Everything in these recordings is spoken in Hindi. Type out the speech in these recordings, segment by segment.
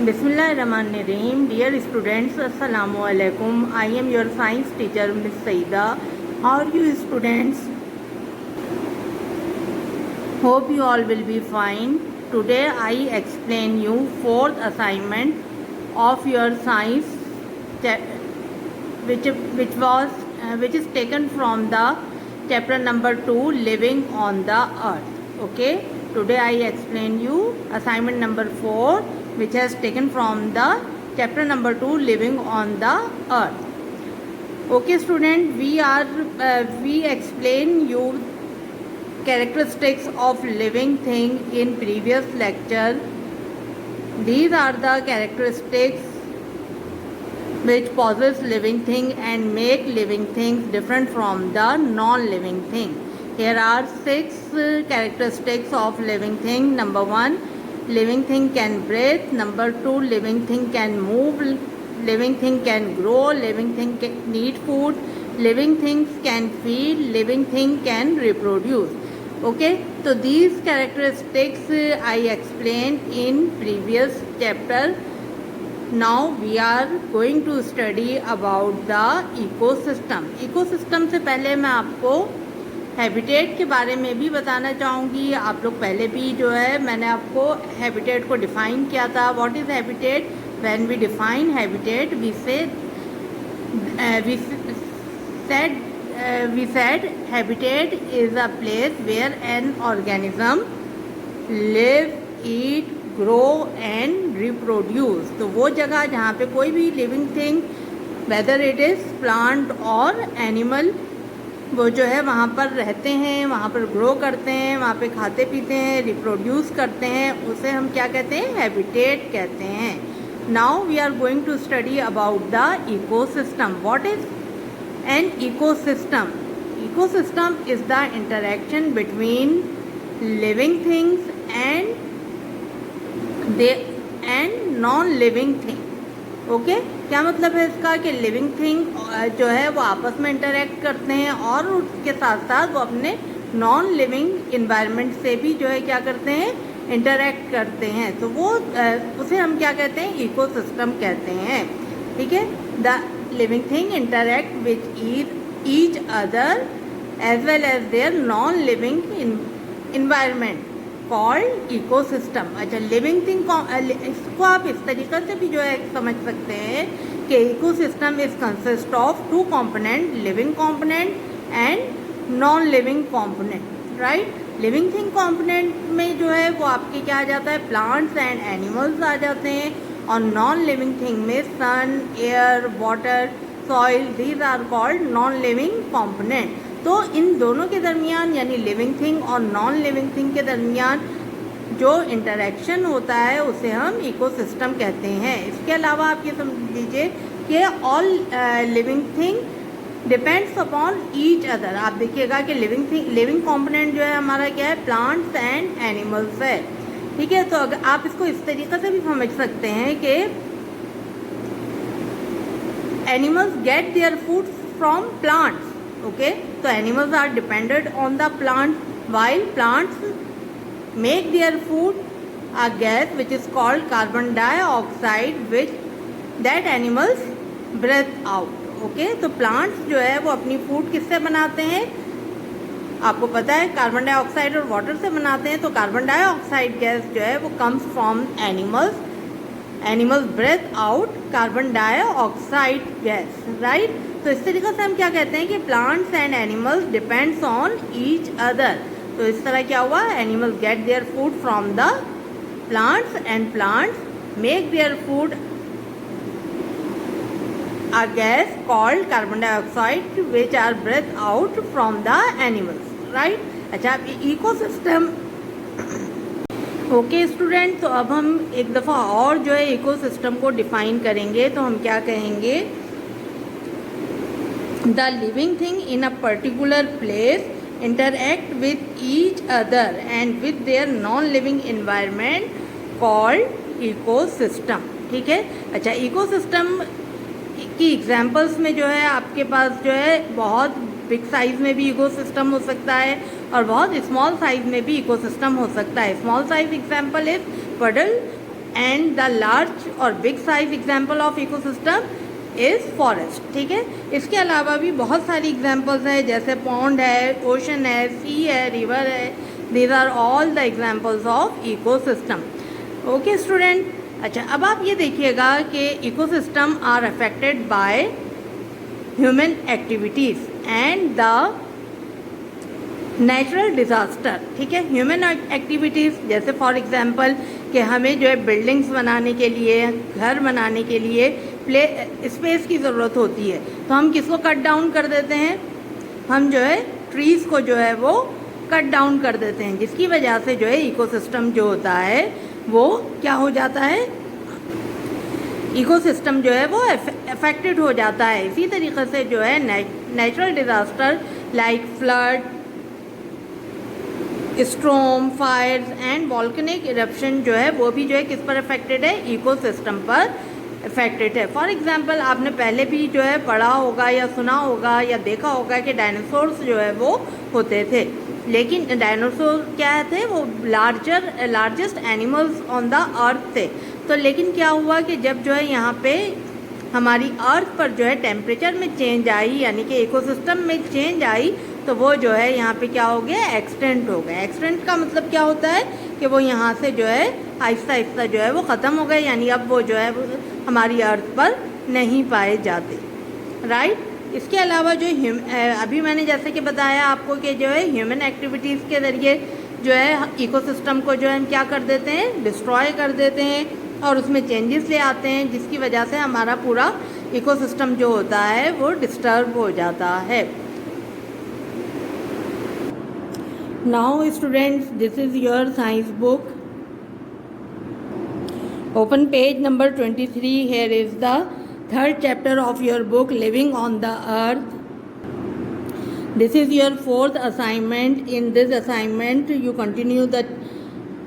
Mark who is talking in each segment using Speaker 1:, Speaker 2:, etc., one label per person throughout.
Speaker 1: Bismillahirrahmanirrahim. Dear students, Assalamu alaikum. I am your science teacher, Miss Saida. How are you students? Hope you all will be fine. Today I explain you fourth assignment of your science, which is taken from the chapter number 2, Living on the Earth. Okay. Today I explain you assignment number 4, which has taken from the chapter number 2, Living on the Earth. Okay student, we explain you characteristics of living thing in previous lecture. These are the characteristics which possess living thing and make living things different from the non-living thing. Here are 6 characteristics of living thing. Number 1, living thing can breathe. Number 2, living thing can move. Living thing can grow. Living thing can need food. Living things can feed. Living thing can reproduce. Okay, so these characteristics I explained in previous chapter. Now we are going to study about the ecosystem. Ecosystem से पहले मैं आपको हैबिटेट के बारे में भी बताना चाहूँगी. आप लोग पहले भी जो है मैंने आपको हैबिटेट को डिफ़ाइन किया था. What is habitat? When we define habitat we said habitat is a place where an organism live, eat, grow and reproduce. तो वो जगह जहाँ पे कोई भी living thing, whether it is plant और एनिमल, वो जो है वहाँ पर रहते हैं, वहाँ पर ग्रो करते हैं, वहाँ पे खाते पीते हैं, रिप्रोड्यूस करते हैं, उसे हम क्या कहते हैं? हैबिटेट कहते हैं. Now we are going to study about the ecosystem. What is an ecosystem? Ecosystem is the interaction between living things and non living thing. Okay, क्या मतलब है इसका? कि लिविंग थिंग जो है वो आपस में इंटरेक्ट करते हैं और उसके साथ साथ वो अपने नॉन लिविंग इन्वायरमेंट से भी जो है क्या करते हैं? इंटरेक्ट करते हैं. तो वो उसे हम क्या कहते हैं? इकोसिस्टम कहते हैं. ठीक है. The living thing interact with each other as well as their non living environment called ecosystem. अच्छा, लिविंग थिंग इसको आप इस तरीके से भी जो है समझ सकते हैं कि ecosystem is consist of 2 component, living component and non living component. Right. Living thing component में जो है वो आपके क्या आ जाता है? प्लांट्स एंड एनिमल्स आ जाते हैं. और नॉन लिविंग थिंग में sun, air, water, soil, these are called non living component. तो इन दोनों के दरमियान यानी लिविंग थिंग और नॉन लिविंग थिंग के दरमियान जो इंटरेक्शन होता है उसे हम इकोसिस्टम कहते हैं. इसके अलावा आप ये समझ लीजिए कि all living thing depends upon each other. आप देखिएगा कि लिविंग कंपोनेंट जो है हमारा क्या है? प्लांट्स एंड एनिमल्स है. ठीक है. तो अगर आप इसको इस तरीके से भी समझ सकते हैं कि animals get their food from plants. Okay, तो animals are dependent on the plant while plants make their food a gas which is called carbon dioxide which that animals breathe out. Okay, तो प्लांट्स जो है वो अपनी फूड किससे बनाते हैं? आपको पता है कार्बन डाइऑक्साइड और वाटर से बनाते हैं. तो कार्बन डाइऑक्साइड गैस जो है वो comes from animals. Animals breathe out carbon dioxide gas. Right. तो इस तरीके से हम क्या कहते हैं कि plants and animals depends on each other. तो इस तरह क्या हुआ? Animals get their food from the plants and plants make their food a gas called carbon dioxide which are breathed out from the animals. Right. अच्छा, इकोसिस्टम. ओके स्टूडेंट, तो अब हम एक दफ़ा और जो है इकोसिस्टम को डिफाइन करेंगे. तो हम क्या कहेंगे? The living thing in a particular place interact with each other and with their non living environment called ecosystem. ठीक है. अच्छा, इकोसिस्टम की एग्जांपल्स में जो है आपके पास जो है बहुत बिग साइज़ में भी इकोसिस्टम हो सकता है और बहुत स्मॉल साइज़ में भी इकोसिस्टम हो सकता है. Small size example is and the large और big size example of ecosystem is forest. ठीक है, इसके अलावा भी बहुत सारी एग्जाम्पल्स हैं, जैसे पॉन्ड है, ओशन है, सी है, रिवर है। These are all the examples of ecosystem. Okay student, अच्छा अब आप ये देखिएगा कि ecosystem are affected by human activities and the natural disaster. ठीक है, ह्यूमन एक्टिविटीज़ जैसे फॉर एग्जांपल कि हमें जो है बिल्डिंग्स बनाने के लिए, घर बनाने के लिए स्पेस की ज़रूरत होती है, तो हम किसको कट डाउन कर देते हैं? हम जो है ट्रीज़ को जो है वो कट डाउन कर देते हैं, जिसकी वजह से जो है इकोसिस्टम जो होता है वो क्या हो जाता है? इकोसिस्टम जो है वो अफेक्टेड हो जाता है। इसी तरीके से जो है natural disaster like flood, storm, Fyers and volcanic eruption जो है वो भी जो है किस पर अफेक्टेड है? इकोसिस्टम पर अफेक्टेड है। फॉर एग्जांपल आपने पहले भी जो है पढ़ा होगा या सुना होगा या देखा होगा कि डायनासोर्स जो है वो होते थे, लेकिन डायनासोर क्या थे? वो largest animals on the earth थे। तो लेकिन क्या हुआ कि जब जो है यहाँ पे हमारी अर्थ पर जो है टेम्परेचर में चेंज आई, यानी कि इकोसिस्टम में चेंज आई, तो वो जो है यहाँ पे क्या हो गया? एक्सटेंट हो गया। एक्सटेंट का मतलब क्या होता है कि वो यहाँ से जो है आहिस्ता आहिस्ता जो है वो ख़त्म हो गए, यानी अब वो जो है हमारी अर्थ पर नहीं पाए जाते। राइट, इसके अलावा जो अभी मैंने जैसे कि बताया आपको कि जो है ह्यूमन एक्टिविटीज़ के ज़रिए जो है इकोसिस्टम को जो है हम क्या कर देते हैं? डिस्ट्रॉय कर देते हैं और उसमें चेंजेस ले आते हैं, जिसकी वजह से हमारा पूरा इकोसिस्टम जो होता है वो डिस्टर्ब हो जाता है। Now students, this is your science book. Open page number 23. Here is the third chapter of your book, Living on the Earth. This is your fourth assignment. In this assignment, you continue the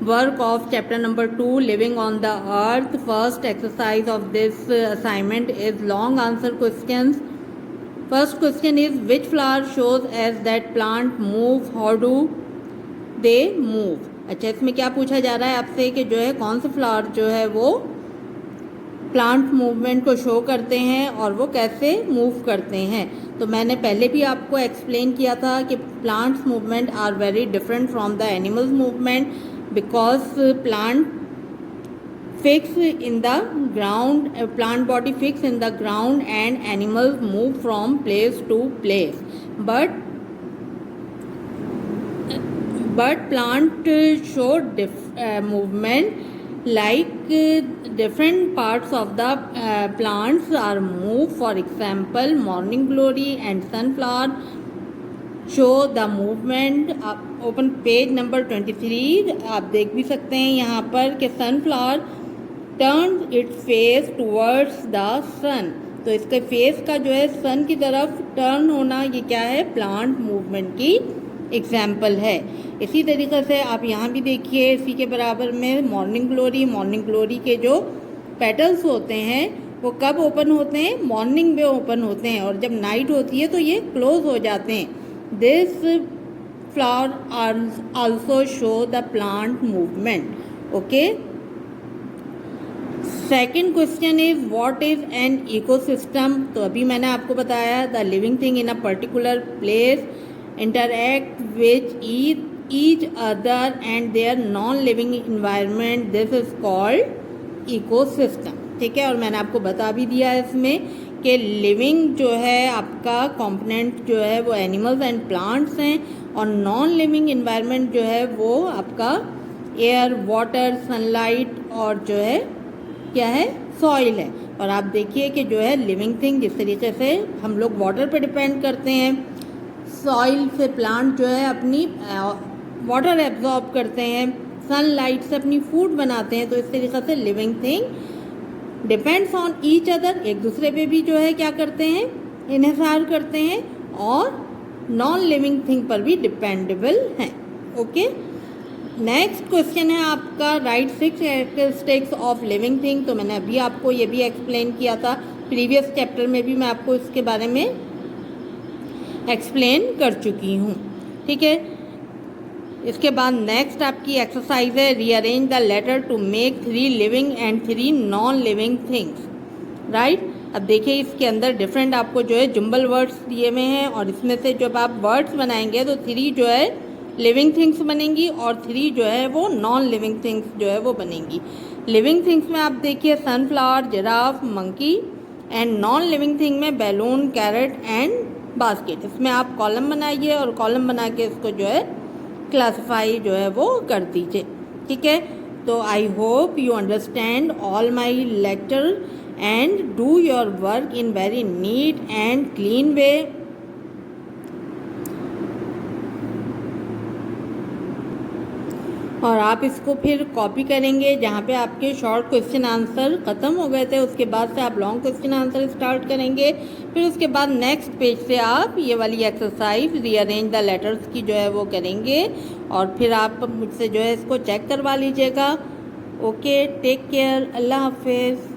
Speaker 1: work of chapter number 2, Living on the Earth. First exercise of this assignment is long answer questions. First question is, which flower shows as that plant move? How do they move? अच्छा, इसमें क्या पूछा जा रहा है आपसे कि जो है कौन से फ्लावर जो है वो प्लांट मूवमेंट को शो करते हैं और वो कैसे मूव करते हैं। तो मैंने पहले भी आपको एक्सप्लेन किया था कि plants movement are very different from the animals movement, because plant fix in the ground, plant body fix in the ground and animals move from place to place, but plant show movement like different parts of the plants are moved. For example, morning glory and sunflower show the movement. Open page number 23. आप देख भी सकते हैं यहाँ पर कि sunflower turns its face towards the sun. तो इसके फेस का जो है सन की तरफ टर्न होना, ये क्या है? प्लांट मूवमेंट की एग्जाम्पल है। इसी तरीके से आप यहाँ भी देखिए, इसी के बराबर में मॉर्निंग ग्लोरी के जो पेटल्स होते हैं वो कब ओपन होते हैं? मॉर्निंग में ओपन होते हैं, और जब नाइट होती है तो ये क्लोज हो जाते हैं। This flower also show the plant movement. Okay, second question is, what is an ecosystem? तो अभी मैंने आपको बताया, the living thing in a particular place interact with each other and their non-living environment. This is called ecosystem. ठीक है, और मैंने आपको बता भी दिया है इसमें कि लिविंग जो है आपका कंपोनेंट जो है वो एनिमल्स एंड प्लांट्स हैं, और नॉन लिविंग इन्वायरमेंट जो है वो आपका एयर, वाटर, सनलाइट और जो है क्या है? सॉइल है। और आप देखिए कि जो है लिविंग थिंग, जिस तरीके से हम लोग वाटर पे डिपेंड करते हैं, सॉइल से प्लांट जो है अपनी वाटर एब्जॉर्ब करते हैं, सनलाइट से अपनी फूड बनाते हैं, तो इस तरीके से living thing depends on each other, एक दूसरे पे भी जो है क्या करते हैं? इन्हिसार करते हैं, और नॉन लिविंग थिंग पर भी डिपेंडेबल हैं। ओके, नेक्स्ट क्वेश्चन है आपका, right 6 characteristics of living thing. तो मैंने अभी आपको ये भी एक्सप्लेन किया था, प्रीवियस चैप्टर में भी मैं आपको इसके बारे में एक्सप्लेन कर चुकी हूँ। ठीक है, इसके बाद नेक्स्ट आपकी एक्सरसाइज है rearrange the letter to make 3 living and 3 non living things, right. अब देखिए इसके अंदर डिफरेंट आपको जो है जुम्बल वर्ड्स दिए हुए हैं और इसमें से जब आप वर्ड्स बनाएंगे तो 3 जो है लिविंग थिंग्स बनेंगी और 3 जो है वो नॉन लिविंग थिंग्स जो है वो बनेंगी। लिविंग थिंग्स में आप देखिए sunflower, giraffe, monkey and non living thing में बैलून, कैरेट एंड बास्केट। इसमें आप कॉलम बनाइए और कॉलम बना के इसको जो है क्लासीफाई जो है वो कर दीजिए, ठीक है। तो I hope you understand all my lecture and do your work in very neat and clean way. और आप इसको फिर कॉपी करेंगे, जहाँ पे आपके शॉर्ट क्वेश्चन आंसर ख़त्म हो गए थे उसके बाद से आप लॉन्ग क्वेश्चन आंसर स्टार्ट करेंगे। फिर उसके बाद नेक्स्ट पेज से आप ये वाली एक्सरसाइज रीअरेंज द लेटर्स की जो है वो करेंगे और फिर आप मुझसे जो है इसको चेक करवा लीजिएगा। ओके, टेक केयर, अल्लाह हाफिज़।